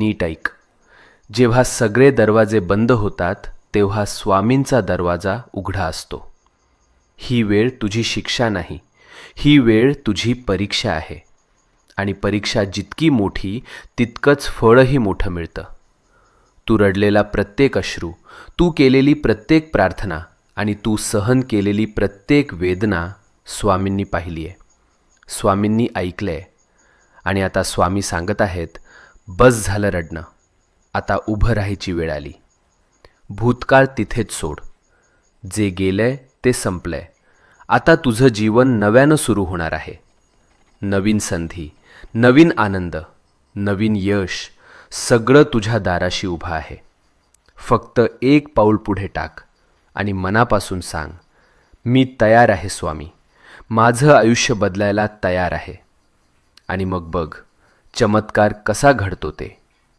नीट ऐक. जेव्हा सगळे दरवाजे बंद होतात तेव्हा स्वामींचा दरवाजा उघडा असतो. ही वेळ तुझी शिक्षा नाही, ही वेळ तुझी परीक्षा आहे. आणि परीक्षा जितकी मोठी तितकंच फळही मोठं मिळतं. तू रडलेला प्रत्येक अश्रू, तू केलेली प्रत्येक प्रार्थना आणि तू सहन केलेली प्रत्येक वेदना स्वामींनी पाहिली आहे, स्वामींनी ऐकलं आहे. आणि आता स्वामी सांगत आहेत, बस झालं रडणं, आता उभं राहायची वेळ आली. भूतकाळ तिथेच सोड. जे गेलंय ते संपलंय. आता तुझं जीवन नव्यानं सुरू होणार आहे. नवीन संधी, नवीन आनंद, नवीन यश, सगळं तुझ्या दाराशी उभं आहे. फक्त एक पाऊल पुढे टाक आणि मनापासून सांग, मी तयार आहे स्वामी, माझं आयुष्य बदलायला तयार आहे. आणि मग बघ चमत्कार कसा घडतो ते.